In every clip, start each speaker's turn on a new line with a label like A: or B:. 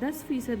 A: 10%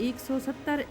A: 170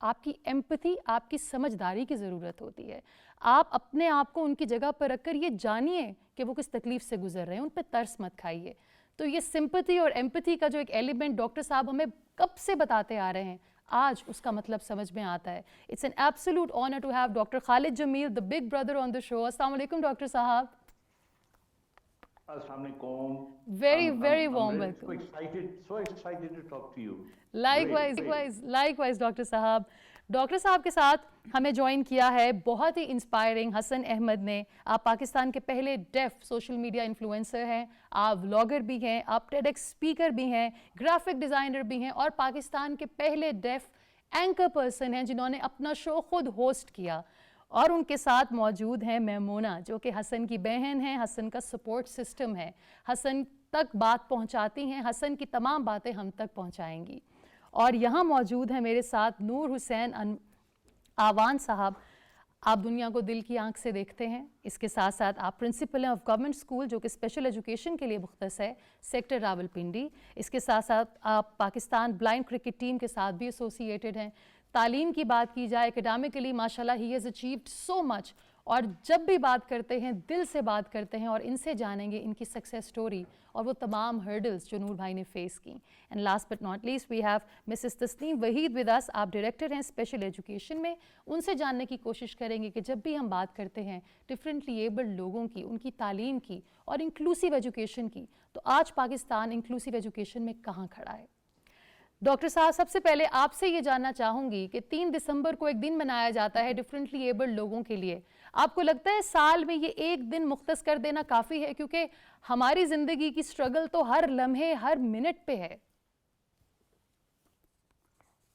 B: آپ کی ایمپتھی، آپ کی سمجھداری کی ضرورت ہوتی ہے. آپ اپنے آپ کو ان کی جگہ پر رکھ کر یہ جانیے کہ وہ کس تکلیف سے گزر رہے ہیں، ان پہ ترس مت کھائیے. تو یہ سمپتھی اور ایمپتھی کا جو ایک ایلیمنٹ ڈاکٹر صاحب ہمیں کب سے بتاتے آ رہے ہیں، آج اس کا مطلب سمجھ میں آتا ہے. It's an absolute honour to have doctor Khalid Jamil the big brother on the show. السلام علیکم ڈاکٹر صاحب.
C: السلام علیکم.
B: Very
C: I'm
B: warm
C: really
B: welcome.
C: so excited to talk to you.
B: Likewise doctor صاحب. ڈاکٹر صاحب کے ساتھ ہمیں جوائن کیا ہے بہت ہی انسپائرنگ حسن احمد نے. آپ پاکستان کے پہلے ڈیف سوشل میڈیا انفلوئنسر ہیں، آپ ولاگر بھی ہیں، آپ ٹیڈ ایکس اسپیکر بھی ہیں، گرافک ڈیزائنر بھی ہیں، اور پاکستان کے پہلے ڈیف اینکر پرسن ہیں جنہوں نے اپنا شو خود ہوسٹ کیا. اور ان کے ساتھ موجود ہیں میمونہ، جو کہ حسن کی بہن ہیں، حسن کا سپورٹ سسٹم ہے، حسن تک بات پہنچاتی ہیں، حسن کی تمام باتیں ہم تک پہنچائیں گی. اور یہاں موجود ہیں میرے ساتھ نور حسین آوان صاحب. آپ دنیا کو دل کی آنکھ سے دیکھتے ہیں، اس کے ساتھ ساتھ آپ پرنسپل ہیں آف گورنمنٹ اسکول جو کہ اسپیشل ایجوکیشن کے لیے مختص ہے، سیکٹر راولپنڈی. اس کے ساتھ ساتھ آپ پاکستان بلائنڈ کرکٹ ٹیم کے ساتھ بھی ایسوسیٹڈ ہیں. تعلیم کی بات کی جائے، اکیڈیمکلی ماشاءاللہ ہی ہیز اچیوڈ سو مچ. اور جب بھی بات کرتے ہیں دل سے بات کرتے ہیں، اور ان سے جانیں گے ان کی سکسیس سٹوری اور وہ تمام ہرڈلز جو نور بھائی نے فیس کی. And last but not least we have Mrs Tasneem Waheed with us. آپ ڈائریکٹر ہیں اسپیشل ایجوکیشن میں. ان سے جاننے کی کوشش کریں گے کہ جب بھی ہم بات کرتے ہیں ڈفرینٹلی ایبلڈ لوگوں کی، ان کی تعلیم کی اور انکلوسیو ایجوکیشن کی، تو آج پاکستان انکلوسیو ایجوکیشن میں کہاں کھڑا ہے. ڈاکٹر صاحب سب سے پہلے آپ سے یہ جاننا چاہوں گی کہ 3 دسمبر کو ایک دن منایا جاتا ہے ڈفرینٹلی ایبلڈ لوگوں کے لیے. آپ کو لگتا ہے سال میں یہ ایک دن مختص کر دینا کافی ہے؟ کیونکہ ہماری زندگی کی سٹرگل تو ہر لمحے ہر منٹ پہ ہے.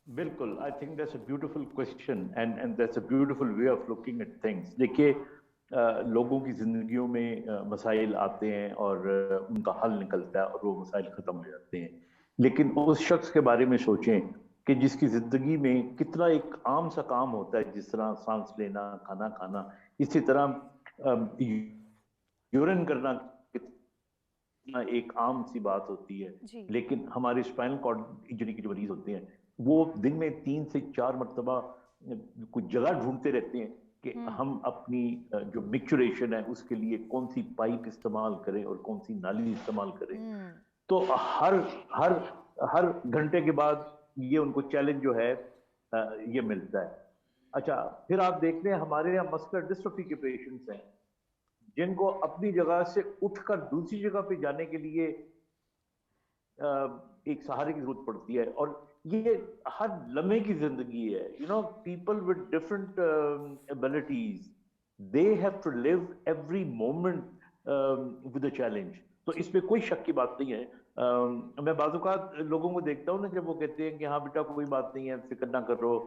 C: بالکل. I think that's a beautiful question and that's a beautiful way of looking at things. دیکھیے لوگوں کی زندگیوں میں مسائل آتے ہیں اور ان کا حل نکلتا ہے اور وہ مسائل ختم ہو جاتے ہیں. لیکن اس شخص کے بارے میں سوچیں کہ جس کی زندگی میں کتنا ایک عام سا کام ہوتا ہے، جس طرح سانس لینا، کھانا کھانا، اسی طرح یورین کرنا کتنا ایک عام سی بات ہوتی ہے. لیکن ہمارے اسپائنل کارڈ انجری کے جو مریض ہوتے ہیں وہ دن میں 3 سے 4 مرتبہ کچھ جگہ ڈھونڈتے رہتے ہیں کہ ہم اپنی جو میکچوریشن ہے اس کے لیے کون سی پائپ استعمال کریں اور کون سی نالی استعمال کریں. تو ہر گھنٹے کے بعد یہ ان کو چیلنج جو ہے یہ ملتا ہے. اچھا، پھر آپ دیکھتے ہیں ہمارے یہاں مسکولر ڈسٹرافی کے پیشنٹس ہیں جن کو اپنی جگہ سے اٹھ کر دوسری جگہ پہ جانے کے لیے ایک سہارے کی ضرورت پڑتی ہے. اور یہ ہر لمحے کی زندگی ہے. People with different abilities they have to live every moment with a challenge. تو اس پہ کوئی شک کی بات نہیں ہے. میں بعض اوقات لوگوں کو دیکھتا ہوں نا جب وہ کہتے ہیں کہ ہاں بیٹا کوئی بات نہیں ہے، فکر نہ کرو.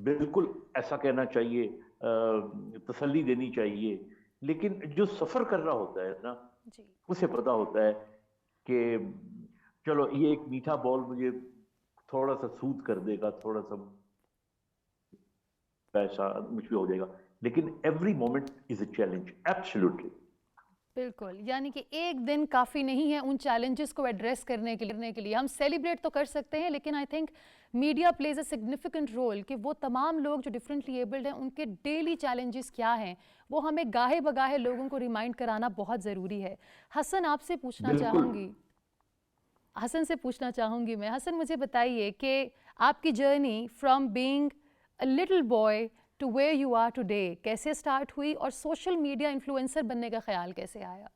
C: بالکل ایسا کہنا چاہیے، تسلی دینی چاہیے. لیکن جو سفر کر رہا ہوتا ہے نا اسے پتا ہوتا ہے کہ چلو یہ ایک میٹھا بول مجھے تھوڑا سا سود کر دے گا، تھوڑا سا پیسہ مجھ پہ ہو جائے گا، لیکن every moment is a challenge. Absolutely.
B: بالکل، یعنی کہ ایک دن کافی نہیں ہے ان چیلنجز کو ایڈریس کرنے کے لیے. ہم سیلیبریٹ تو کر سکتے ہیں لیکن I think media plays a significant role کہ وہ تمام لوگ جو ڈفرینٹلی ایبلڈ ہیں ان کے ڈیلی چیلنجز کیا ہیں وہ ہمیں گاہے بگاہے لوگوں کو ریمائنڈ کرانا بہت ضروری ہے. حسن آپ سے پوچھنا چاہوں گی، میں حسن مجھے بتائیے کہ آپ کی journey from being a little boy to where you are today کیسے اسٹارٹ ہوئی اور سوشل میڈیا انفلوئنسر بننے کا خیال کیسے آیا؟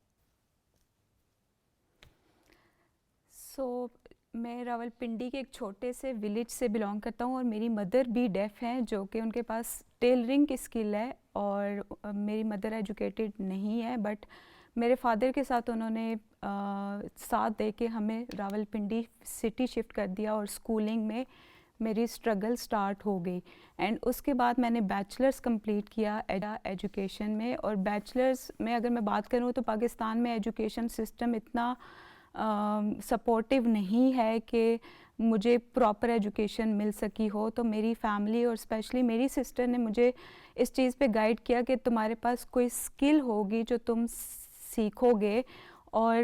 D: میں راولپنڈی کے ایک چھوٹے سے ولیج سے بلانگ کرتا ہوں اور میری مدر بھی ڈیف ہیں، جو کہ ان کے پاس ٹیلرنگ کی اسکل ہے. اور میری مدر ایجوکیٹڈ نہیں ہے، بٹ میرے فادر کے ساتھ انہوں نے ساتھ دے کے ہمیں راولپنڈی سٹی شفٹ کر دیا اور اسکولنگ میں میری اسٹرگل سٹارٹ ہو گئی. اینڈ اس کے بعد میں نے بیچلرز کمپلیٹ کیا ایجوکیشن میں. اور بیچلرز میں اگر میں بات کروں تو پاکستان میں ایجوکیشن سسٹم اتنا سپورٹیو نہیں ہے کہ مجھے پراپر ایجوکیشن مل سکی ہو. تو میری فیملی اور اسپیشلی میری سسٹر نے مجھے اس چیز پہ گائیڈ کیا کہ تمہارے پاس کوئی اسکل ہوگی جو تم سیکھو گے اور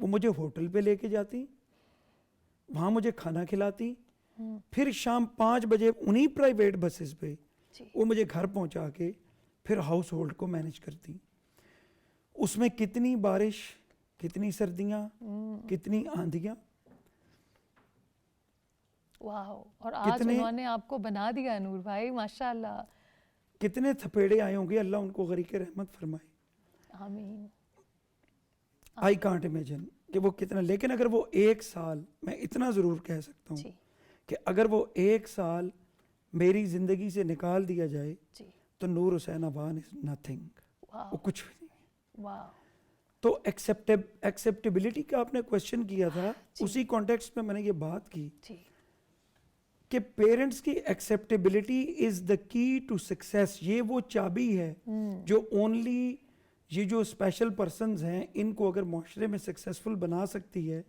E: وہ مجھے ہوٹل پہ لے کے جاتی, وہاں مجھے کھانا کھلاتی, پھر شام 5 بجے انہی پرائیویٹ بسز پہ وہ مجھے گھر پہنچا کے پھر ہاؤس ہولڈ کو مینج کرتی. اس میں کتنی بارش, کتنی سردیاں, کتنی آندھیاں.
B: واو, اور آج انہوں نے آپ کو بنا دیا نور بھائی, ماشاءاللہ.
E: کتنے تھپیڑے آئے ہوں گے, اللہ ان کو غریق رحمت فرمائے.
B: آمین.
E: آئی کانٹ امیجن کہ وہ کتنا. لیکن اگر وہ 1 سال, میں اتنا ضرور کہہ سکتا ہوں کہ اگر وہ 1 سال میری زندگی سے نکال دیا جائے تو نور حسین ابان از نتھنگ, وہ کچھ بھی نہیں. تو ایکسیپٹیبلٹی کا آپ نے کوشچن کیا تھا, اسی کانٹیکسٹ میں نے یہ بات کی کہ پیرنٹس کی ایکسیپٹیبلٹی از دا کی ٹو سکسیس. یہ وہ چابی ہے جو اونلی یہ جو اسپیشل پرسنز ہیں ان کو اگر معاشرے میں سکسیسفل بنا سکتی ہے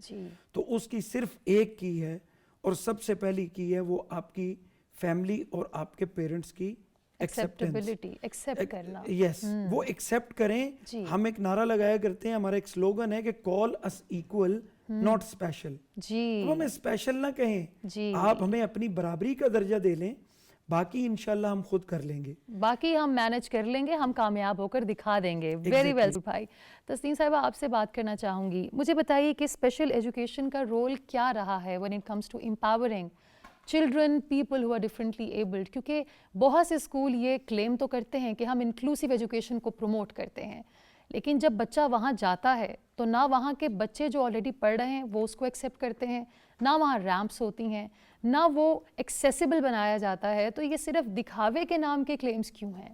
E: تو اس کی صرف ایک کی ہے, اور سب سے پہلی کی ہے وہ آپ کی فیملی اور آپ کے پیرنٹس کی
B: ایکسیپٹیبلٹی, ایکسیپٹ کرنا.
E: یس, وہ ایکسیپٹ کریں. ہم ایک نعرہ لگایا کرتے ہیں, ہمارا ایک سلوگن ہے کہ کال اس ایکول ناٹ اسپیشل. تو ہمیں اسپیشل نہ کہیں, آپ ہمیں اپنی برابری کا درجہ دے لیں, باقی انشاءاللہ ہم خود کر لیں گے,
B: باقی ہم مینج کر لیں گے, ہم کامیاب ہو کر دکھا دیں گے. ویری ویل بھائی. تسنیم صاحبہ آپ سے بات کرنا چاہوں گی, مجھے بتائیے کہ اسپیشل ایجوکیشن کا رول کیا رہا ہے when it comes to empowering children, people who are differently abled, کیونکہ بہت سے اسکول یہ کلیم تو کرتے ہیں کہ ہم انکلوسیو ایجوکیشن کو پروموٹ کرتے ہیں, لیکن جب بچہ وہاں جاتا ہے تو نہ وہاں کے بچے جو آلریڈی پڑھ رہے ہیں وہ اس کو ایکسیپٹ کرتے ہیں, نہ وہاں ریمپس ہوتی ہیں, نہ وہ ایکسیسیبل بنایا جاتا ہے. تو یہ صرف دکھاوے کے نام کے کلیمز کیوں ہیں؟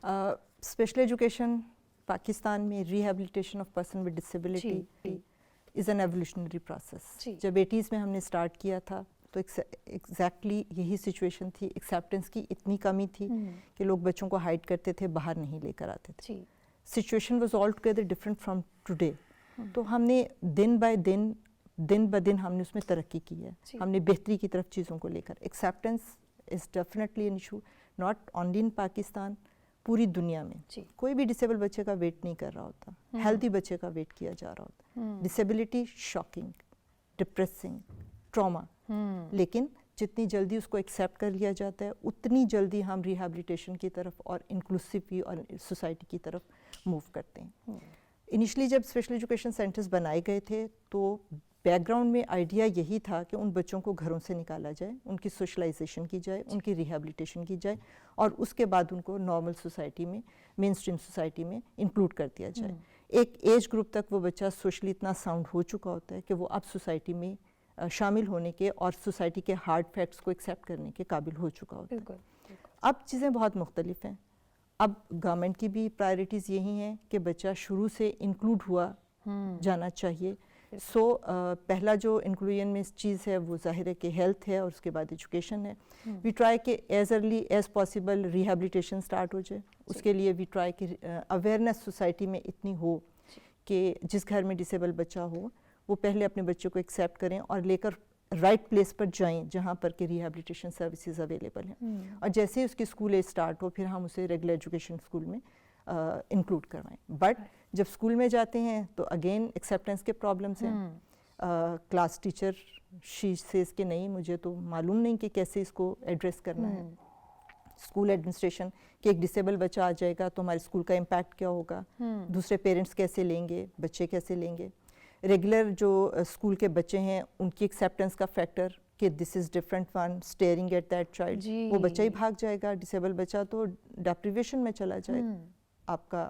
F: اسپیشل ایجوکیشن پاکستان میں rehabilitation of person with disability is an evolutionary process. جب 80s میں ہم نے اسٹارٹ کیا تھا تو ایگزیکٹلی یہی سچویشن تھی. ایکسیپٹنس کی اتنی کمی تھی کہ لوگ بچوں کو ہائڈ کرتے تھے, باہر نہیں لے کر آتے تھے. Situation was all together different from today. تو ہم نے دن بہ دن ہم نے اس میں ترقی کی ہے, ہم نے بہتری کی طرف چیزوں کو لے کر. Acceptance is definitely an issue, not only in Pakistan, پوری دنیا میں. کوئی بھی ڈسیبل بچے کا ویٹ نہیں کر رہا ہوتا, ہیلدی بچے کا ویٹ کیا جا رہا ہوتا. ڈسیبلٹی شاکنگ, ڈپریسنگ, ٹراما, لیکن جتنی جلدی اس کو ایکسیپٹ کر لیا جاتا ہے اتنی جلدی ہم ریہیبلیٹیشن کی طرف اور انکلوسیوٹی اور سوسائٹی کی طرف موو کرتے ہیں. انیشلی جب اسپیشل ایجوکیشن سینٹرز بنائے گئے تھے تو بیک گراؤنڈ میں آئیڈیا یہی تھا کہ ان بچوں کو گھروں سے نکالا جائے, ان کی سوشلائزیشن کی جائے, ان کی ریہیبلیٹیشن کی جائے, اور اس کے بعد ان کو نارمل سوسائٹی میں, مین اسٹریم سوسائٹی میں انکلوڈ کر دیا جائے. ایک ایج گروپ تک وہ بچہ سوشلی اتنا ساؤنڈ ہو چکا ہوتا ہے کہ وہ اب سوسائٹی میں شامل ہونے کے اور سوسائٹی کے ہارڈ فیکٹس کو ایکسیپٹ کرنے کے قابل ہو چکا ہوتا ہے. اب چیزیں بہت مختلف ہیں. اب گورنمنٹ کی بھی پرائرٹیز یہی ہیں کہ بچہ شروع سے انکلوڈ ہوا جانا چاہیے. سو پہلا جو انکلوژن میں چیز ہے وہ ظاہر ہے کہ ہیلتھ ہے, اور اس کے بعد ایجوکیشن ہے. وی ٹرائی کہ as early as possible rehabilitation start ہو جائے. اس کے لیے وی ٹرائی کہ اویئرنیس سوسائٹی میں اتنی ہو کہ جس گھر میں ڈسیبل بچہ ہو وہ پہلے اپنے بچوں کو ایکسیپٹ کریں اور لے کر رائٹ پلیس پر جائیں جہاں پر کہ ریہیبلیٹیشن سروسز اویلیبل ہیں. اور جیسے ہی اس کی اسکول ایج اسٹارٹ ہو پھر ہم اسے ریگولر ایجوکیشن اسکول میں انکلوڈ کروائیں. بٹ جب اسکول میں جاتے ہیں تو اگین ایکسیپٹنس کے پرابلمس ہیں. کلاس ٹیچر شی سیز کہ نہیں, مجھے تو معلوم نہیں کہ کیسے اس کو ایڈریس کرنا ہے. اسکول ایڈمنسٹریشن کہ ایک ڈسیبل بچہ آ جائے گا تو ہمارے اسکول کا امپیکٹ کیا ہوگا, دوسرے پیرنٹس کیسے لیں گے, بچے کیسے لیں گے. ریگولر جو اسکول کے بچے ہیں ان کی ایکسیپٹنس کا فیکٹر کہ this is different one staring at that child, وہ بچہ ہی بھاگ جائے گا. ڈسیبل بچہ تو ڈیپریویشن میں چلا جائے گا, آپ کا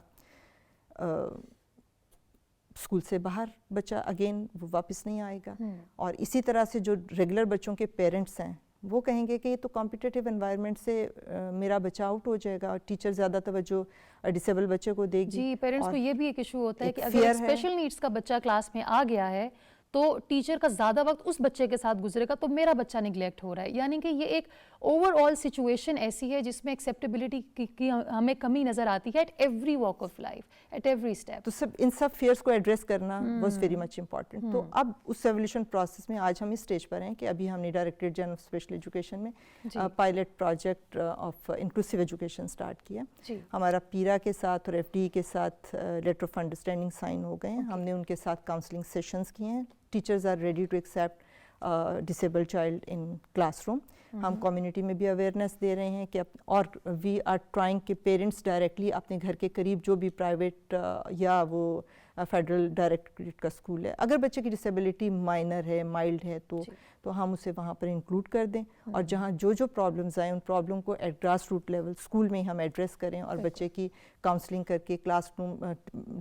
F: اسکول سے باہر بچہ اگین وہ واپس نہیں آئے گا. اور اسی طرح سے جو ریگولر بچوں کے پیرنٹس ہیں وہ کہیں گے کہ یہ تو کمپٹیٹیو انوائرمنٹ سے میرا بچہ آؤٹ ہو جائے گا, اور ٹیچر زیادہ توجہ ڈسیبل بچے کو دے گی.
B: جی, پیرنٹس کو یہ بھی ایک ایشو ہوتا ہے کہ اگر اسپیشل نیڈس کا بچہ کلاس میں آ گیا ہے تو ٹیچر کا زیادہ وقت اس بچے کے ساتھ گزرے گا تو میرا بچہ نگلیکٹ ہو رہا ہے. یعنی کہ یہ ایک اوور آل سچویشن ایسی ہے جس میں ایکسیپٹیبلٹی کی ہمیں کمی نظر آتی ہے at every walk of life, at every step.
F: تو ان سب فیئرس کو ایڈریس کرنا واز ویری مچ امپورٹنٹ. تو اب اس ایولیوشن پروسیس میں آج ہم اس اسٹیج پر ہیں کہ ابھی ہم نے directorate general of special education میں pilot project of inclusive education start کیا. ہمارا پیرا کے ساتھ اور ایف ڈی کے ساتھ لیٹر آف انڈرسٹینڈنگ سائن ہو گئے ہیں. ہم نے ان کے ساتھ کاؤنسلنگ سیشنز کیے ہیں. Teachers are ready to accept disable child in classroom. ہم کمیونٹی میں بھی اویئرنیس دے رہے ہیں کہ اور وی آر ٹرائنگ کہ پیرنٹس ڈائریکٹلی اپنے گھر کے قریب جو بھی پرائیویٹ یا وہ فیڈرل ڈائریکٹریٹ کا اسکول ہے, اگر بچے کی ڈسیبلٹی مائنر ہے, مائلڈ ہے, تو ہم اسے وہاں پر انکلوڈ کر دیں اور جہاں جو پرابلمز آئیں ان پرابلم کو at grass root level school میں ہی ہم ایڈریس کریں اور بچے کی کاؤنسلنگ کر کے کلاس روم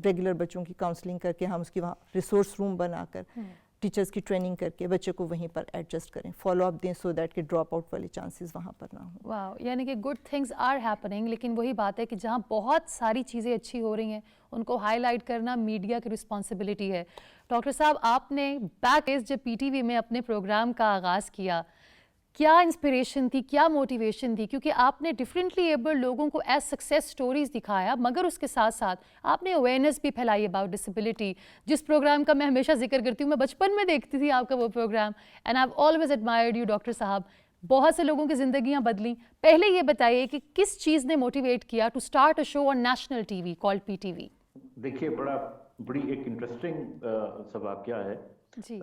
F: ریگولر بچوں کی کاؤنسلنگ کر کے ہم اس کی وہاں ریسورس روم بنا کر ٹیچرز کی ٹریننگ کر کے بچے کو وہیں پر ایڈجسٹ کریں, فالو اپ دیں سو دیٹ کہ ڈراپ آؤٹ والے چانسز وہاں پر نہ ہوں.
B: واو, یعنی کہ گڈ تھنگز آر ہیپننگ, لیکن وہی بات ہے کہ جہاں بہت ساری چیزیں اچھی ہو رہی ہیں ان کو ہائی لائٹ کرنا میڈیا کی رسپانسبلٹی ہے. ڈاکٹر صاحب, آپ نے بیک ایز جب پی ٹی وی میں اپنے پروگرام کا آغاز کیا, کیا انسپریشن تھی, کیا موٹیویشن تھی؟ کیونکہ آپ نے ڈفرینٹلی ایبلڈ لوگوں کو ایز سکسیس سٹوریز دکھایا, مگر اس کے ساتھ ساتھ آپ نے اویئرنیس بھی پھیلائی اباؤٹ ڈسیبلٹی, جس پروگرام کا میں ہمیشہ ذکر کرتی ہوں. میں بچپن میں دیکھتی تھی آپ کا وہ program, and I always admired you doctor صاحب. بہت سے لوگوں کی زندگیاں بدلیں. پہلے یہ بتائیے کہ کس چیز نے موٹیویٹ کیا to start a show on national TV called PTV?
C: دیکھیے, بڑی ایک انٹرسٹنگ سا واقعہ ہے.
B: جی,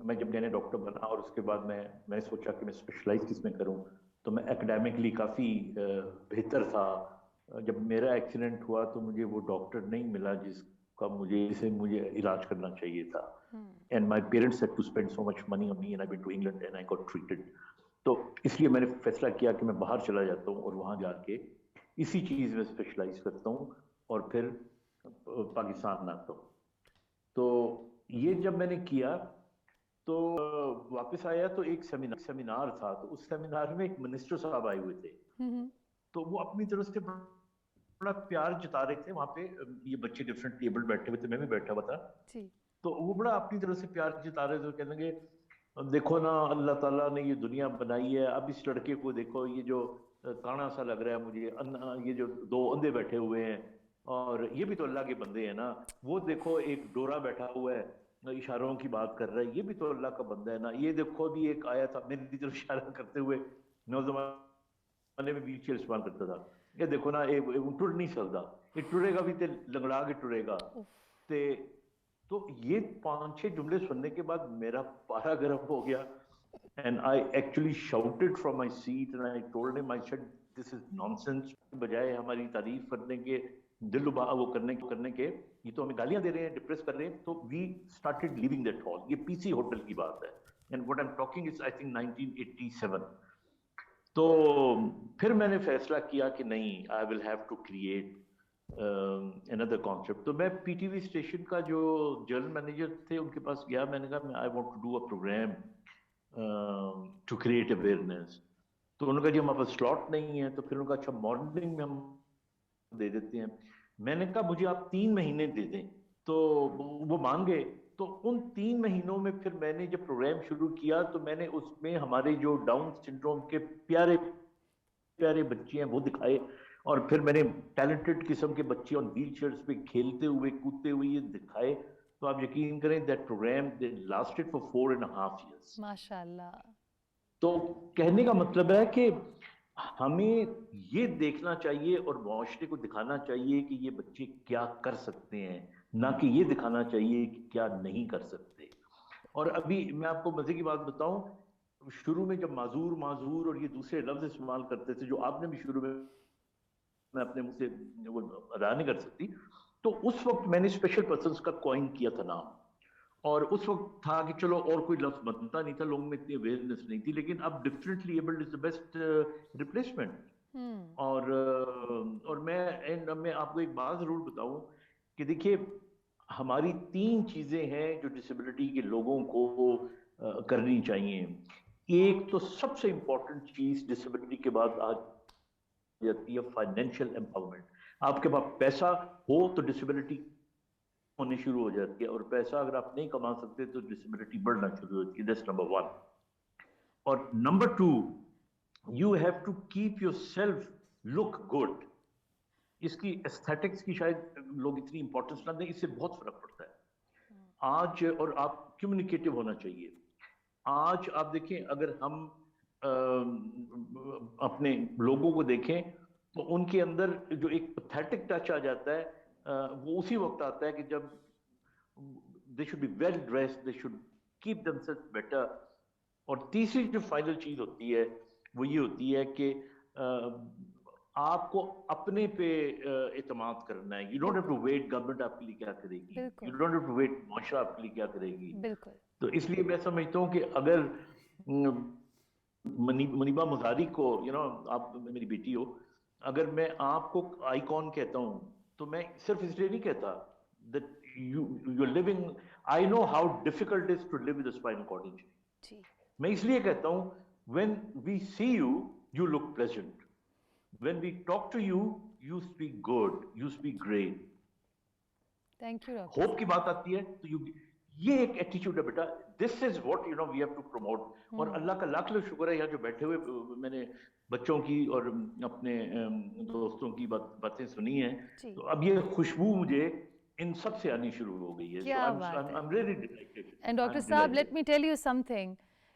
C: میں جب میں نے ڈاکٹر بنا اور اس کے بعد میں نے سوچا کہ میں اسپیشلائز کس میں کروں, تو میں اکیڈیمکلی کافی بہتر تھا. جب میرا ایکسیڈنٹ ہوا تو مجھے وہ ڈاکٹر نہیں ملا جسے مجھے علاج کرنا چاہیے تھا. And my parents had to spend so much money on me and I went to England and I got treated. تو اس لیے میں نے فیصلہ کیا کہ میں باہر چلا جاتا ہوں اور وہاں جا کے اسی چیز میں اسپیشلائز کرتا ہوں اور پھر پاکستان میں آتا ہوں. تو یہ جب میں نے کیا تو واپس آیا تو ایک سیمینار تھا. تو اس سیمینار میں ایک منسٹر صاحب آئے ہوئے تھے. تو وہ اپنی طرف سے بڑا پیار جتا رہے تھے. وہاں پہ یہ بچے ڈفرینٹ ایبل بیٹھے ہوئے تھے, میں بھی بیٹھا ہوا تھا. تو وہ بڑا اپنی طرف سے پیار جتا رہے تھے. کہنے لگے, دیکھو نا اللہ تعالیٰ نے یہ دنیا بنائی ہے, اب اس لڑکے کو دیکھو, یہ جو کانا سا لگ رہا ہے مجھے, یہ جو دو اندھے بیٹھے ہوئے ہیں اور یہ بھی تو اللہ کے بندے ہیں نا. وہ دیکھو ایک ڈورا بیٹھا ہوا ہے اشاروں کی بات کر رہا ہے, یہ بھی تو اللہ کا بندہ ہے نا. یہ دیکھو بھی ایک آیا تھا میری طرف اشارہ کرتے ہوئے, نوزمانے میں ویل چیئر استعمال کرتا تھا. یہ دیکھو نا, ٹر نہیں سکتا, یہ ٹرے گا بھی تے لنگڑا کے ٹرے گا. تو یہ 5-6 جملے سننے کے بعد میرا پارا گرم ہو گیا. And I actually shouted from my seat and I told him, I said, this is nonsense. بجائے ہماری تعریف کرنے کے, دل وہ کرنے کے, یہ تو ہمیں گالیاں دے رہے ہیں, ڈپریس کر رہے ہیں. تو we started leaving that hall. یہ پی سی ہوٹل کی بات ہے. And what I'm talking is I think 1987. تو پھر میں نے فیصلہ کیا کہ نہیں, I will have to create another concept. تو میں پی ٹی وی اسٹیشن کا جو جنرل مینیجر تھے ان کے پاس گیا. میں نے کہا I want to do a program to create awareness. تو انہوں نے کہا جی ہمارے پاس سلاٹ نہیں ہے. تو پھر انہوں نے کہا اچھا مارننگ میں ہم دے دیتے ہیں. میں نے کہا مجھے آپ 3 مہینے دے دیں. تو وہ مان گئے. تو ان 3 مہینوں میں پھر میں نے جب پروگرام شروع کیا تو میں نے اس میں ہمارے جو ڈاؤن سنڈروم کے پیارے پیارے بچے ہیں وہ دکھائے, اور پھر میں نے ٹیلنٹڈ قسم کے بچے اور ویل چیئرز پہ کھیلتے ہوئے کودتے ہوئے یہ دکھائے. تو آپ یقین کریں that program they lasted for 4.5 years.
B: ماشاءاللہ.
C: تو کہنے کا مطلب ہے کہ ہمیں یہ دیکھنا چاہیے اور معاشرے کو دکھانا چاہیے کہ یہ بچے کیا کر سکتے ہیں, نہ کہ یہ دکھانا چاہیے کہ کیا نہیں کر سکتے. اور ابھی میں آپ کو مزے کی بات بتاؤں, شروع میں جب معذور اور یہ دوسرے لفظ استعمال کرتے تھے جو آپ نے بھی شروع میں اپنے منہ سے وہ ادا نہیں کر سکتی, تو اس وقت میں نے اسپیشل پرسنس کا کوائن کیا تھا نام. اور اس وقت تھا کہ چلو اور کوئی لفظ بنتا نہیں تھا, لوگوں میں اتنی اویئرنیس نہیں تھی. لیکن اب differently abled is the best replacement. اور میں آپ کو ایک بات ضرور بتاؤں کہ دیکھیے ہماری 3 چیزیں ہیں جو ڈسیبلٹی کے لوگوں کو کرنی چاہیے. ایک تو سب سے امپورٹنٹ چیز ڈسیبلٹی کے بعد آ جاتی ہے فائنینشیل امپاورمنٹ. آپ کے پاس پیسہ ہو تو ڈسیبلٹی ہونے شروع ہو جاتی ہے, اور پیسہ اگر آپ نہیں کما سکتے تو ڈسیبلٹی بڑھنا شروع ہو جاتی ہے. That's number 1. اور number 2, you have to keep yourself look good. اس کی ایستھیٹکس کی شاید لوگ اتنی امپورٹنس نہ دیں, اس سے بہت فرق پڑتا ہے آج. اور آپ کمیونیکیٹو ہونا چاہیے. آج آپ دیکھیں, اگر ہم اپنے لوگوں کو دیکھیں تو ان کے اندر جو ایک پیتھیٹک ٹچ آ جاتا ہے, وہ اسی وقت آتا ہے کہ جب they should be well dressed, they should keep themselves better. اور تیسری جو فائنل چیز ہوتی ہے وہ یہ ہوتی ہے کہ آپ کو اپنے پہ اعتماد کرنا ہے. You don't have to wait government آپ کے لیے کیا کرے گی, you don't have to wait معاشرہ آپ کے لیے کیا کرے گی. تو اس لیے میں سمجھتا ہوں کہ اگر منیبہ مزاری کو, آپ میری بیٹی ہو, اگر میں آپ کو آئیکن کہتا ہوں تو میں صرف اس لیے نہیں کہتا that you're living, I know how difficult it is to live with a spinal cord injury. میں اس لیے کہتا ہوں when we see you, you look pleasant. When we talk to you, you speak good, you speak great.
B: Thank you, Dr.
C: Hope کی بات آتی ہے تو یہ ایک ایٹیچیوڈ ہے بیٹا. This is what we have to promote. اور اللہ کا لاکھ لاکھ شکر ہے, یہاں جو بیٹھے ہوئے میں نے بچوں کی اور اپنے دوستوں کی باتیں سنی ہیں, تو اب یہ خوشبو مجھے ان سب سے آنی شروع ہو گئی ہے.
B: کیا بات ہے. اینڈ ڈاکٹر صاحب, let me tell you some thing,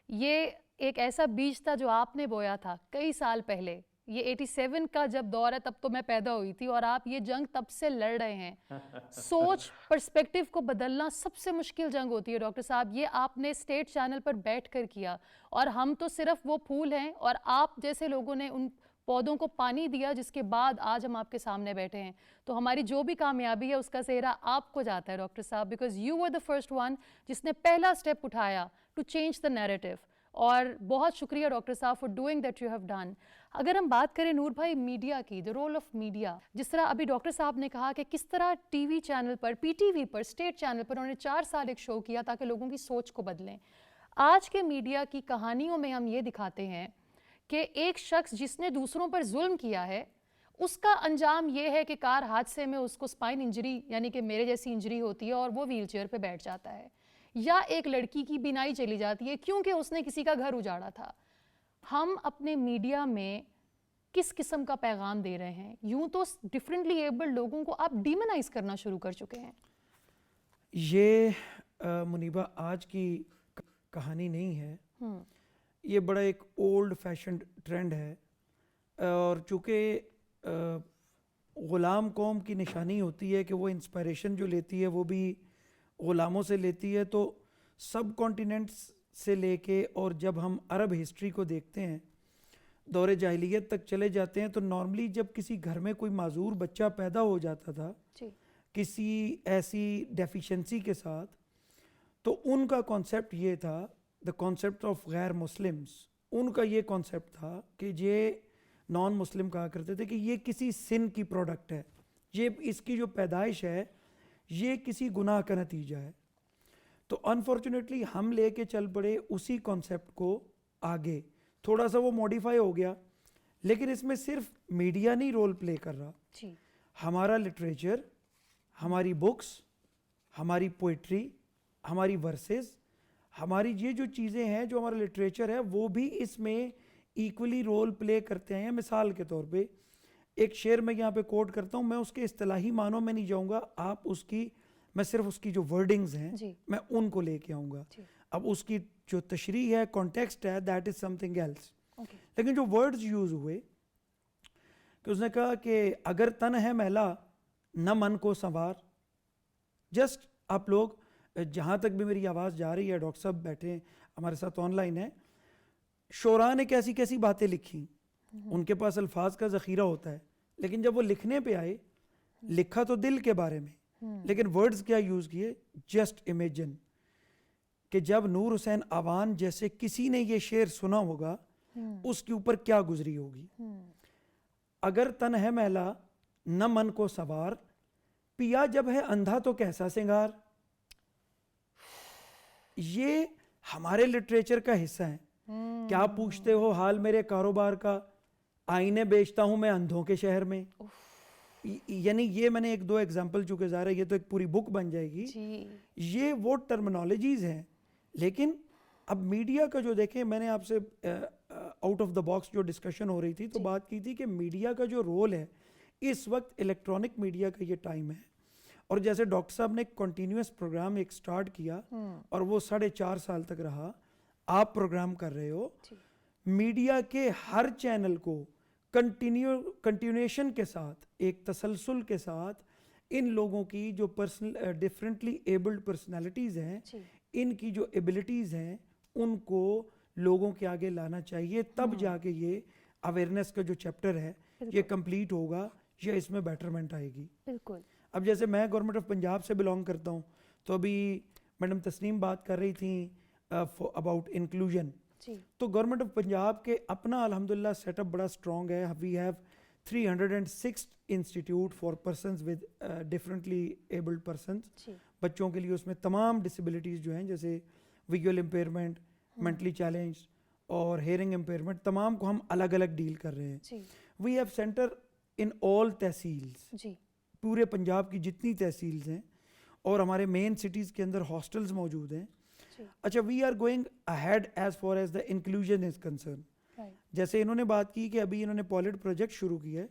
B: یہ ایک ایسا بیج تھا جو آپ نے بویا تھا کئی سال پہلے. یہ 87 کا جب دور ہے, تب تو میں پیدا ہوئی تھی, اور آپ یہ جنگ تب سے لڑ رہے ہیں. سوچ پرسپیکٹیو کو بدلنا سب سے مشکل جنگ ہوتی ہے ڈاکٹر صاحب. یہ آپ نے اسٹیٹ چینل پر بیٹھ کر کیا, اور ہم تو صرف وہ پھول ہیں, اور آپ جیسے لوگوں نے ان پودوں کو پانی دیا جس کے بعد آج ہم آپ کے سامنے بیٹھے ہیں. تو ہماری جو بھی کامیابی ہے اس کا سہرا آپ کو جاتا ہے ڈاکٹر صاحب, because you were the first one جس نے پہلا اسٹیپ اٹھایا ٹو چینج دا نیریٹو. اور بہت شکریہ ڈاکٹر صاحب for doing that you have done. اگر ہم بات کریں نور بھائی میڈیا کی, دا رول آف میڈیا, جس طرح ابھی ڈاکٹر صاحب نے کہا کہ کس طرح ٹی وی چینل پر, پی ٹی وی پر, اسٹیٹ چینل پر انہوں نے 4 سال ایک شو کیا تاکہ لوگوں کی سوچ کو بدلیں. آج کے میڈیا کی کہانیوں میں ہم یہ دکھاتے ہیں کہ ایک شخص جس نے دوسروں پر ظلم کیا ہے, اس کا انجام یہ ہے کہ کار حادثے میں اس کو اسپائن انجری یعنی کہ میرے جیسی انجری ہوتی ہے اور وہ ویل چیئر پہ بیٹھ جاتا ہے, یا ایک لڑکی کی بینائی چلی جاتی ہے کیونکہ اس نے کسی کا گھر اجاڑا تھا. ہم اپنے میڈیا میں کس قسم کا پیغام دے رہے ہیں؟ یوں تو ڈفرینٹلی ایبلڈ لوگوں کو آپ ڈیمونائز کرنا شروع کر چکے ہیں.
E: یہ منیبہ آج کی کہانی نہیں ہے, یہ بڑا ایک اولڈ فیشنڈ ٹرینڈ ہے. اور چونکہ غلام قوم کی نشانی ہوتی ہے کہ وہ انسپائریشن جو لیتی ہے وہ بھی غلاموں سے لیتی ہے, تو سب کانٹیننٹس سے لے کے, اور جب ہم عرب ہسٹری کو دیکھتے ہیں, دور جاہلیت تک چلے جاتے ہیں, تو نارملی جب کسی گھر میں کوئی معذور بچہ پیدا ہو جاتا تھا کسی ایسی ڈیفیشنسی کے ساتھ, تو ان کا کانسیپٹ یہ تھا, دا کانسیپٹ آف غیر مسلمس, ان کا یہ کانسیپٹ تھا کہ یہ نان مسلم کہا کرتے تھے کہ یہ کسی سن کی پروڈکٹ ہے, یہ اس کی جو پیدائش ہے یہ کسی گناہ کا نتیجہ ہے. تو انفارچونیٹلی ہم لے کے چل پڑے اسی کانسیپٹ کو آگے, تھوڑا سا وہ موڈیفائی ہو گیا, لیکن اس میں صرف میڈیا نہیں رول پلے کر رہا, ہمارا لٹریچر, ہماری بکس, ہماری پوئٹری, ہماری ورسز, ہماری یہ جو چیزیں ہیں, جو ہمارا لٹریچر ہے, وہ بھی اس میں ایکولی رول پلے کرتے ہیں. مثال کے طور پہ ایک شعر میں یہاں پہ کوٹ کرتا ہوں, میں اس کے اصطلاحی معنوں میں نہیں جاؤں گا, آپ اس کی, میں صرف اس کی جو ورڈنگز ہیں میں ان کو لے کے آؤں گا. اب اس کی جو تشریح ہے, کانٹیکسٹ ہے, that is something else. لیکن جو ورڈز یوز ہوئے کہ اس نے کہا کہ اگر تن ہے میلا نہ من کو سنوار. جسٹ آپ لوگ, جہاں تک بھی میری آواز جا رہی ہے, ڈاکٹر صاحب بیٹھے ہیں ہمارے ساتھ آن لائن ہیں, شعراء نے کیسی کیسی باتیں لکھی, ان کے پاس الفاظ کا ذخیرہ ہوتا ہے, لیکن جب وہ لکھنے پہ آئے, لکھا تو دل کے بارے میں, لیکن ورڈز کیا یوز کیے, جسٹ امیجن کہ جب نور حسین آوان جیسے کسی نے یہ شعر سنا ہوگا اس کے اوپر کیا گزری ہوگی. اگر تن ہے میلا نہ من کو سوار, پیا جب ہے اندھا تو کیسا سنگار. یہ ہمارے لٹریچر کا حصہ ہے. کیا پوچھتے ہو حال میرے کاروبار کا, آئینے بیچتا ہوں میں اندھوں کے شہر میں. یعنی یہ میں نے ایک دو ایگزامپل چونکہ ظاہر ہے یہ تو ایک پوری بک بن جائے گی, یہ وہ ٹرمنالوجیز ہیں. لیکن اب میڈیا کا جو دیکھیں, میں نے آپ سے آؤٹ آف دا باکس جو ڈسکشن ہو رہی تھی تو بات کی تھی کہ میڈیا کا جو رول ہے اس وقت, الیکٹرانک میڈیا کا یہ ٹائم ہے. اور جیسے ڈاکٹر صاحب نے کنٹینیوس پروگرام ایک سٹارٹ کیا اور وہ 4.5 سال تک رہا, آپ پروگرام کر رہے ہو, میڈیا کے ہر چینل کو کنٹینیویشن کے ساتھ, ایک تسلسل کے ساتھ ان لوگوں کی جو ڈفرینٹلی ایبلڈ پرسنالٹیز ہیں, ان کی جو ایبلٹیز ہیں ان کو لوگوں کے آگے لانا چاہیے, تب جا کے یہ اویئرنیس کا جو چیپٹر ہے یہ کمپلیٹ ہوگا یا اس میں بیٹرمنٹ آئے گی.
B: بالکل.
E: اب جیسے میں گورنمنٹ آف پنجاب سے بلانگ کرتا ہوں, تو ابھی میڈم تسنیم بات کر رہی تھیں اباؤٹ انکلوژن, تو گورنمنٹ آف پنجاب کے اپنا الحمدللہ سیٹ اپ بڑا اسٹرانگ ہے. We have 306 institute for persons with differently abled persons, بچوں کے لیے اس میں تمام ڈسیبلٹیز جو ہیں جیسے ویژول امپیئرمنٹ, مینٹلی چیلنج اور ہیئرنگ امپیئرمنٹ, تمام کو ہم الگ الگ ڈیل کر رہے ہیں. وی ہیو سینٹر ان آل تحصیلز, پورے پنجاب کی جتنی تحصیلز ہیں, اور ہمارے مین سٹیز کے اندر ہاسٹلز موجود ہیں. اچھا, we are going ahead as far as the inclusion is concern. جیسے انہوں نے بات کی کہ ابھی انہوں نے پالٹ پروجیکٹ شروع کیا ہے,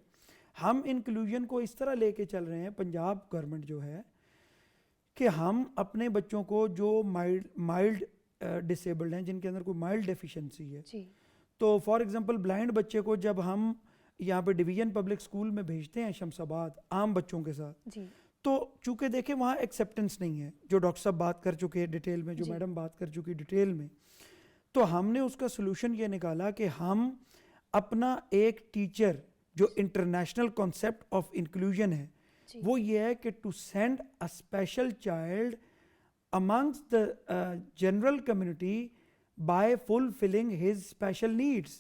E: ہم انکلوژن کو اس طرح لے کے چل رہے ہیں پنجاب گورنمنٹ جو ہے کہ ہم اپنے بچوں کو جو مائلڈ ڈسیبلڈ ہیں, جن کے اندر کوئی مائلڈ ڈیفیشنسی ہے, تو فار ایگزامپل بلائنڈ بچے کو جب ہم یہاں پہ ڈویژن پبلک اسکول میں بھیجتے ہیں شمس آباد عام بچوں کے ساتھ, تو چونکہ دیکھیں وہاں ایکسیپٹنس نہیں ہے, جو ڈاکٹر صاحب بات کر چکے ہیں ڈیٹیل میں, جو میڈم بات کر چکی ڈیٹیل میں, تو ہم نے اس کا سلوشن یہ نکالا کہ ہم اپنا ایک ٹیچر جو انٹرنیشنل کانسیپٹ آف انکلوژن ہے وہ یہ ہے کہ to send a special child amongst the general community by fulfilling his special needs.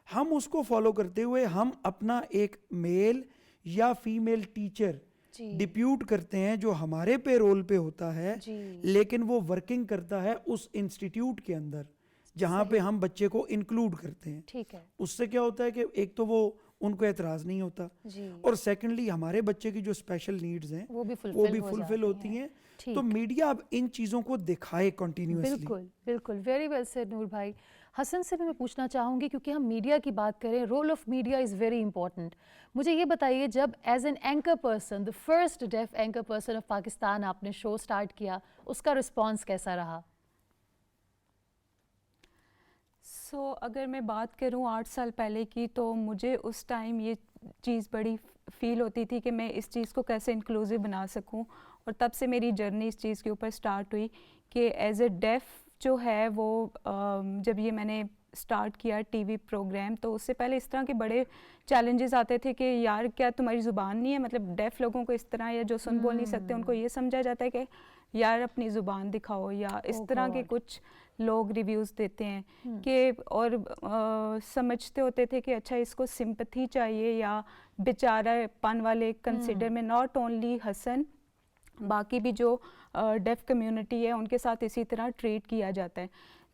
E: ہم اس کو فالو کرتے ہوئے ہم اپنا ایک میل یا فیمیل ٹیچر ڈپیوٹ کرتے ہیں جو ہمارے پے رول پہ ہوتا ہے, لیکن وہ ورکنگ کرتا ہے اس انسٹیٹیوٹ کے اندر جہاں پہ ہم بچے کو انکلوڈ کرتے ہیں. اس سے کیا ہوتا ہے کہ ایک تو وہ ان کو اعتراض نہیں ہوتا, اور سیکنڈلی ہمارے بچے کی جو اسپیشل نیڈز ہیں وہ بھی فلفل ہوتی ہیں. تو میڈیا اب ان چیزوں کو دکھائے کنٹینیوسلی.
B: بالکل بالکل, ویری ویل سیڈ نور بھائی. حسن سے بھی میں پوچھنا چاہوں گی, کیونکہ ہم میڈیا کی بات کریں, role of media is very important. مجھے یہ بتائیے, جب as an anchor person, the first deaf anchor person of Pakistan آپ نے شو اسٹارٹ کیا, اس کا رسپانس کیسا رہا؟
D: اگر میں بات کروں 8 سال پہلے کی, تو مجھے اس ٹائم یہ چیز بڑی فیل ہوتی تھی کہ میں اس چیز کو کیسے انکلوزیو بنا سکوں, اور تب سے میری جرنی اس چیز کے اوپر سٹارٹ ہوئی کہ ایز اے ڈیف جو ہے وہ جب یہ میں نے سٹارٹ کیا ٹی وی پروگرام, تو اس سے پہلے اس طرح کے بڑے چیلنجز آتے تھے کہ یار کیا تمہاری زبان نہیں ہے, مطلب ڈیف لوگوں کو اس طرح, یا جو سن بول نہیں سکتے ان کو یہ سمجھا جاتا ہے کہ یار اپنی زبان دکھاؤ, یا اس طرح کے کچھ لوگ ریویوز دیتے ہیں کہ, اور سمجھتے ہوتے تھے کہ اچھا اس کو سمپتھی چاہیے یا بیچارہ پن والے کنسیڈر میں. ناٹ اونلی حسن, باقی بھی جو ڈیف کمیونٹی ہے ان کے ساتھ اسی طرح ٹریٹ کیا جاتا ہے.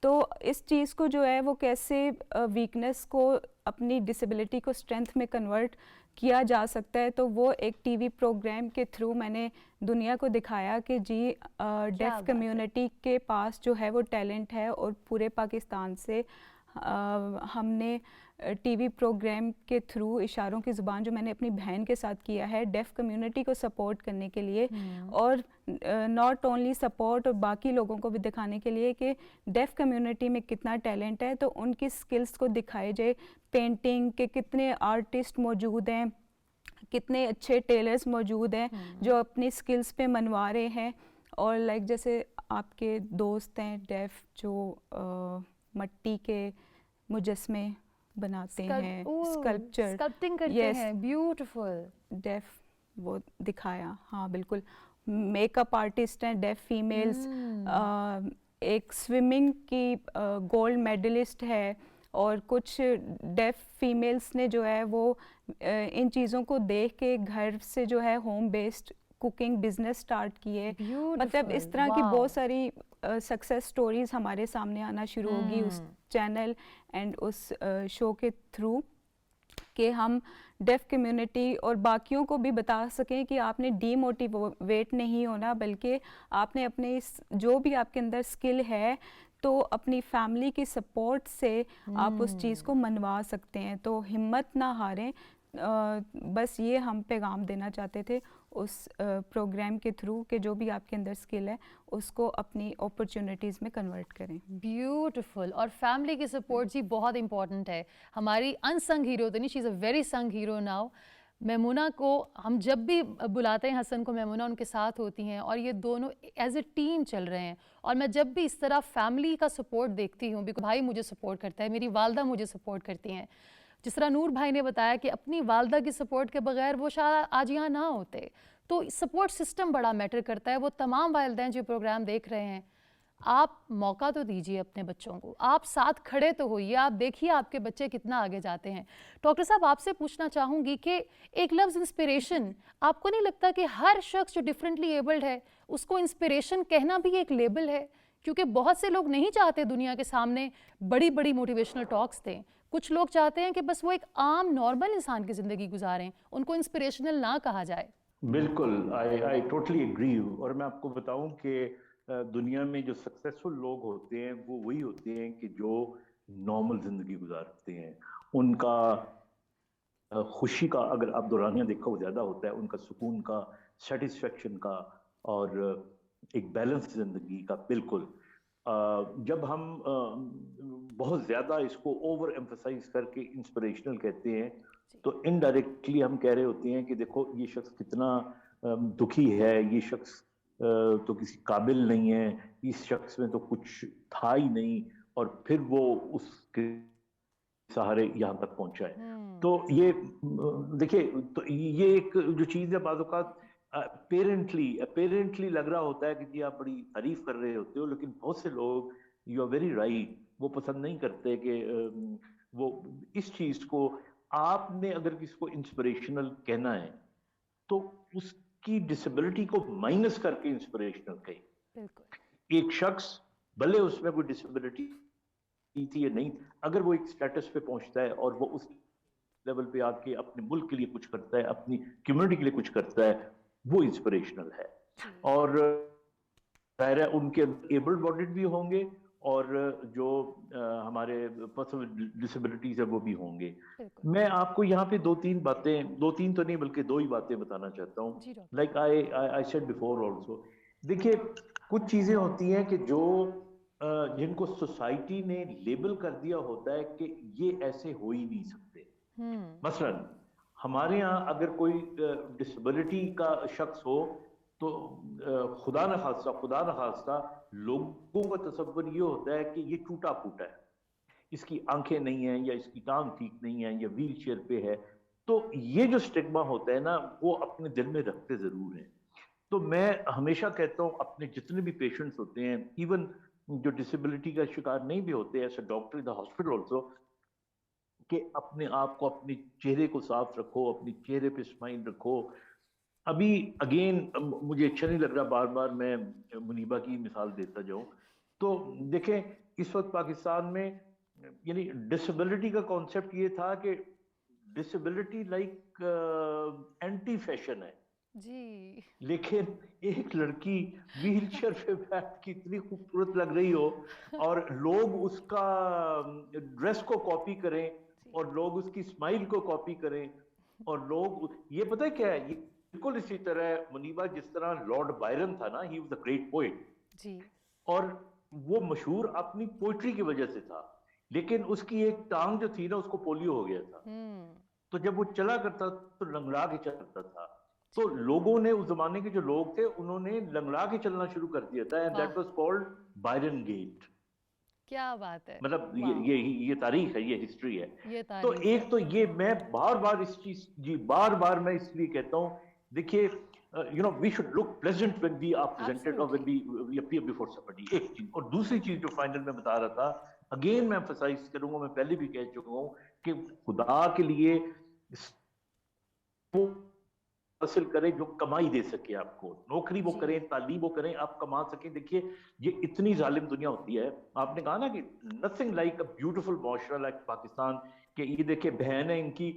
D: تو اس چیز کو جو ہے وہ کیسے ویکنس کو اپنی ڈسیبلٹی کو اسٹرینتھ میں کنورٹ کیا جا سکتا ہے, تو وہ ایک ٹی وی پروگرام کے تھرو میں نے دنیا کو دکھایا کہ جی ڈیف کمیونٹی کے پاس جو ہے وہ ٹیلنٹ ہے, اور پورے پاکستان سے ہم نے ٹی وی پروگرام کے تھرو اشاروں کی زبان جو میں نے اپنی بہن کے ساتھ کیا ہے ڈیف کمیونٹی کو سپورٹ کرنے کے لیے, اور ناٹ اونلی سپورٹ, اور باقی لوگوں کو بھی دکھانے کے لیے کہ ڈیف کمیونٹی میں کتنا ٹیلنٹ ہے, تو ان کی سکلز کو دکھائے جائے. پینٹنگ کے کتنے آرٹسٹ موجود ہیں, کتنے اچھے ٹیلرز موجود ہیں جو اپنی سکلز پہ منوا رہے ہیں, اور لائک جیسے آپ کے دوست ہیں ڈیف جو مٹی کے مجسمے بناتے ہیں,
B: اسکلپٹنگ کرتے ہیں, بیوٹیفل
D: ڈیف وہ دکھایا. ہاں بالکل, میک اپ آرٹسٹ ہیں ڈیف فیمیلز, ایک سوئمنگ کی گولڈ میڈلسٹ ہے, اور کچھ ڈیف فیمیلز نے جو ہے وہ ان چیزوں کو دیکھ کے گھر سے جو ہے home based cooking business start کیے. مطلب اس طرح کی بہت ساری سکسیس سٹوریز ہمارے سامنے آنا شروع ہوگی اس چینل اینڈ اس شو کے تھرو. کہ ہم ڈیف کمیونٹی اور باقیوں کو بھی بتا سکیں کہ آپ نے ڈی موٹیویٹ نہیں ہونا، بلکہ آپ نے اپنے جو بھی آپ کے اندر اسکل ہے تو اپنی فیملی کی سپورٹ سے آپ اس چیز کو منوا سکتے ہیں. تو ہمت نہ ہاریں. بس یہ ہم پیغام دینا چاہتے تھے اس پروگرام کے تھرو کہ جو بھی آپ کے اندر اسکل ہے اس کو اپنی اپرچونیٹیز میں کنورٹ کریں.
B: بیوٹیفل. اور فیملی کی سپورٹ جی بہت امپورٹنٹ ہے. ہماری ان سنگ ہیرو تو نہیں، شی از اے ویری سنگ ہیرو ناؤ. میمونہ کو ہم جب بھی بلاتے ہیں حسن کو، میمونہ ان کے ساتھ ہوتی ہیں اور یہ دونوں ایز اے ٹیم چل رہے ہیں. اور میں جب بھی اس طرح فیملی کا سپورٹ دیکھتی ہوں، بیکاز بھائی مجھے سپورٹ کرتا ہے، میری والدہ مجھے سپورٹ کرتی ہیں. جس طرح نور بھائی نے بتایا کہ اپنی والدہ کی سپورٹ کے بغیر وہ شاید آج یہاں نہ ہوتے. تو سپورٹ سسٹم بڑا میٹر کرتا ہے. وہ تمام والدین جو پروگرام دیکھ رہے ہیں، آپ موقع تو دیجئے اپنے بچوں کو، آپ ساتھ کھڑے تو ہوئیے، آپ دیکھیے آپ کے بچے کتنا آگے جاتے ہیں. ڈاکٹر صاحب آپ سے پوچھنا چاہوں گی کہ ایک لفظ انسپریشن، آپ کو نہیں لگتا کہ ہر شخص جو ڈفرینٹلی ایبلڈ ہے اس کو انسپریشن کہنا بھی ایک لیبل ہے؟ کیونکہ بہت سے لوگ نہیں چاہتے دنیا کے سامنے بڑی بڑی موٹیویشنل ٹاکس دیں. کچھ لوگ چاہتے ہیں کہ بس وہ ایک عام نارمل انسان کی زندگی گزاریں، ان کو انسپریشنل نہ کہا جائے.
C: بالکل، آئی ٹوٹلی ایگری. اور میں آپ کو بتاؤں کہ دنیا میں جو سکسیسفل لوگ ہوتے ہیں وہ وہی ہوتے ہیں کہ جو نارمل زندگی گزارتے ہیں. ان کا خوشی کا اگر آپ دورانیہ دیکھو وہ زیادہ ہوتا ہے، ان کا سکون کا، سیٹسفیکشن کا، اور ایک بیلنس زندگی کا. بالکل جب ہم بہت زیادہ اس کو اوور ایمفسائز کر کے انسپریشنل کہتے ہیں تو انڈائریکٹلی ہم کہہ رہے ہوتے ہیں کہ دیکھو یہ شخص کتنا دکھی ہے، یہ شخص تو کسی قابل نہیں ہے، اس شخص میں تو کچھ تھا ہی نہیں، اور پھر وہ اس کے سہارے یہاں تک پہنچا ہے. تو یہ دیکھیے، تو یہ ایک جو چیز ہے بعض اوقات پیرنٹلی لگ رہا ہوتا ہے کہ جی آپ بڑی تعریف کر رہے ہوتے ہو، لیکن بہت سے لوگ، یو آر ویری رائٹ، وہ پسند نہیں کرتے کہ وہ اس چیز کو، آپ نے اگر کسی کو انسپریشنل کہنا ہے تو اس کی ڈسیبلٹی کو مائنس کر کے انسپریشنل کہیں. ایک شخص بھلے اس میں کوئی ڈسیبلٹی تھی یا نہیں، اگر وہ ایک سٹیٹس پہ پہنچتا ہے اور وہ اس لیول پہ آ کے اپنے ملک کے لیے کچھ کرتا ہے، اپنی کمیونٹی کے لیے کچھ کرتا ہے، وہ انسپریشنل ہے. اور ظاہر ہے ان کے ایبل باڈیڈ بھی ہوں گے اور جو ہمارے پرسنل ڈسیبلٹیز ہیں وہ بھی ہوں گے. میں آپ کو یہاں پہ دو تین تو نہیں بلکہ دو ہی باتیں بتانا چاہتا ہوں. Like I said before also, دیکھیے کچھ چیزیں ہوتی ہیں کہ جو جن کو سوسائٹی نے لیبل کر دیا ہوتا ہے کہ یہ ایسے ہو ہی نہیں سکتے. مثلا ہمارے ہاں اگر کوئی ڈسیبلٹی کا شخص ہو تو خدا نخواستہ لوگوں کا تصور یہ ہوتا ہے کہ یہ ٹوٹا پھوٹا ہے، اس کی آنکھیں نہیں ہیں، یا اس کی ٹانگ ٹھیک نہیں ہے، یا ویل چیئر پہ ہے. تو یہ جو سٹگما ہوتا ہے نا، وہ اپنے دل میں رکھتے ضرور ہیں. تو میں ہمیشہ کہتا ہوں اپنے جتنے بھی پیشنٹس ہوتے ہیں، ایون جو ڈسیبلٹی کا شکار نہیں بھی ہوتے، ایسے doctor in the hospital also, کہ اپنے آپ کو، اپنے چہرے کو صاف رکھو، اپنے چہرے پہ اسمائل رکھو. ابھی اگین مجھے اچھا نہیں لگ رہا بار بار میں منیبہ کی مثال دیتا جاؤں. تو دیکھیں اس وقت پاکستان میں یعنی ڈسیبلٹی کا کانسیپٹ یہ تھا کہ ڈسیبلٹی لائک اینٹی فیشن ہے جی، لیکن ایک لڑکی ویل چیئر پہ بیٹھ کے اتنی خوبصورت لگ رہی ہو اور لوگ اس کا ڈریس کو کاپی کریں اور لوگ اس کی اسمائل کو کاپی کریں، اور لوگ یہ پتہ کیا ہے، یہ بالکل اسی طرح منیبہ جس طرح لارڈ بائرن تھا نا، he was a great poet جی، اور وہ مشہور اپنی پوئٹری کی وجہ سے تھا، لیکن اس کی ایک ٹانگ جو تھی نا اس کو پولیو ہو گیا تھا. تو جب وہ چلا کرتا تو لنگڑا کے چلتا تھا. تو لوگوں نے، اس زمانے کے جو لوگ تھے انہوں نے لنگڑا کے چلنا شروع کر دیا تھا، and that was called Byron gate. کیا بات ہے، مطلب یہ تاریخ ہے، یہ ہسٹری ہے. تو ایک تو یہ میں بار بار اس چیز بار میں اس لیے کہتا ہوں، دیکھیے we should look pleasant when we are presented or when we appear before somebody. ایک چیز. اور دوسری چیز جو فائنل میں بتا رہا تھا، اگین میں emphasize کروں گا، میں پہلے بھی کہہ چکا ہوں کہ خدا کے لیے حاصل کریں جو کمائی دے سکے آپ کو، نوکری وہ کریں، تعلیم وہ کریں، آپ کما سکیں. دیکھیے یہ اتنی ظالم دنیا ہوتی ہے. آپ نے کہا نا کہ nothing like a beautiful معاشرہ like پاکستان، کہ یہ دیکھیں بہن ہے ان کی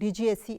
F: DGSE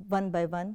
F: 1 by 1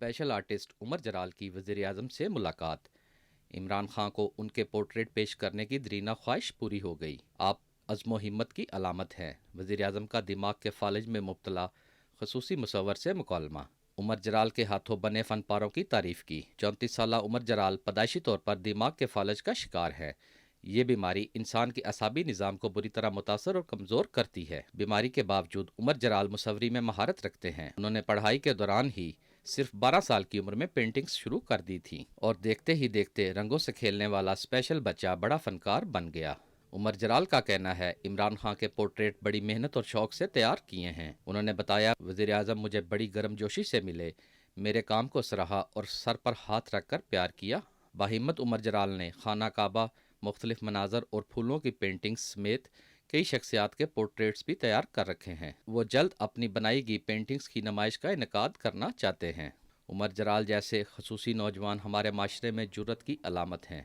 G: اسپیشل آرٹسٹ عمر جلال کی وزیر اعظم سے ملاقات. عمران خان کو ان کے پورٹریٹ پیش کرنے کی دیرینہ خواہش پوری ہو گئی. آپ عزم و ہمت کی علامت ہیں. وزیر اعظم کا دماغ کے فالج میں مبتلا خصوصی مصور سے مکالمہ. عمر جلال کے ہاتھوں بنے فن پاروں کی تعریف کی. 34 سالہ عمر جلال پیدائشی طور پر دماغ کے فالج کا شکار ہے. یہ بیماری انسان کے اعصابی نظام کو بری طرح متاثر اور کمزور کرتی ہے. بیماری کے باوجود عمر جلال مصوری میں مہارت رکھتے ہیں. انہوں نے پڑھائی کے دوران ہی صرف 12 سال کی عمر میں پینٹنگز شروع کر دی تھیں اور دیکھتے ہی دیکھتے رنگوں سے کھیلنے والا اسپیشل بچہ بڑا فنکار بن گیا. عمر جلال کا کہنا ہے عمران خان کے پورٹریٹ بڑی محنت اور شوق سے تیار کیے ہیں. انہوں نے بتایا وزیر اعظم مجھے بڑی گرم جوشی سے ملے, میرے کام کو سراہا اور سر پر ہاتھ رکھ کر پیار کیا. باہمت عمر جلال نے خانہ کعبہ, مختلف مناظر اور پھولوں کی پینٹنگز سمیت کئی شخصیات کے پورٹریٹس بھی تیار کر رکھے ہیں. وہ جلد اپنی بنائی گئی پینٹنگز کی نمائش کا انعقاد کرنا چاہتے ہیں. عمر جلال جیسے خصوصی نوجوان ہمارے معاشرے میں جرأت کی علامت ہیں.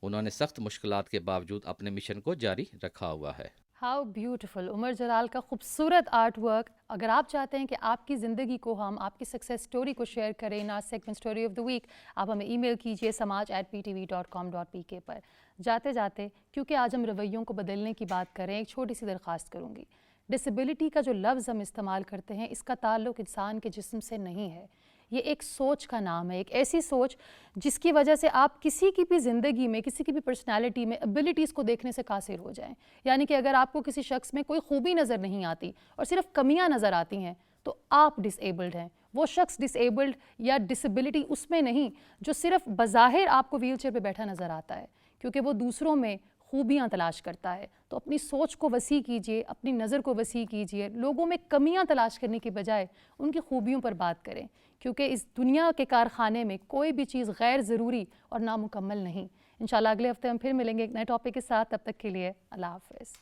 G: انہوں نے سخت مشکلات کے باوجود اپنے مشن کو جاری رکھا ہوا ہے.
B: How beautiful. عمر جلال کا خوبصورت آرٹ ورک. اگر آپ چاہتے ہیں کہ آپ کی زندگی کو ہم آپ کی سکسیس سٹوری کو شیئر کریں in our segment story of the week, آپ ہمیں ای میل کیجیے samaj@ptv.com.pk پر. جاتے جاتے کیونکہ آج ہم رویوں کو بدلنے کی بات کریں, ایک چھوٹی سی درخواست کروں گی. ڈسیبلٹی کا جو لفظ ہم استعمال کرتے ہیں اس کا تعلق انسان کے جسم سے نہیں ہے. یہ ایک سوچ کا نام ہے, ایک ایسی سوچ جس کی وجہ سے آپ کسی کی بھی زندگی میں, کسی کی بھی پرسنالٹی میں ایبلٹیز کو دیکھنے سے قاصر ہو جائیں. یعنی کہ اگر آپ کو کسی شخص میں کوئی خوبی نظر نہیں آتی اور صرف کمیاں نظر آتی ہیں تو آپ ڈس ایبلڈ ہیں. وہ شخص ڈس ایبلڈ یا ڈسیبلٹی اس میں نہیں جو صرف بظاہر آپ کو ویل چیئر پہ بیٹھا نظر آتا ہے, کیونکہ وہ دوسروں میں خوبیاں تلاش کرتا ہے. تو اپنی سوچ کو وسیع کیجئے, اپنی نظر کو وسیع کیجئے. لوگوں میں کمیاں تلاش کرنے کی بجائے ان کی خوبیوں پر بات کریں, کیونکہ اس دنیا کے کارخانے میں کوئی بھی چیز غیر ضروری اور نامکمل نہیں. انشاءاللہ اگلے ہفتے ہم پھر ملیں گے ایک نئے ٹاپک کے ساتھ. تب تک کے لیے اللہ حافظ.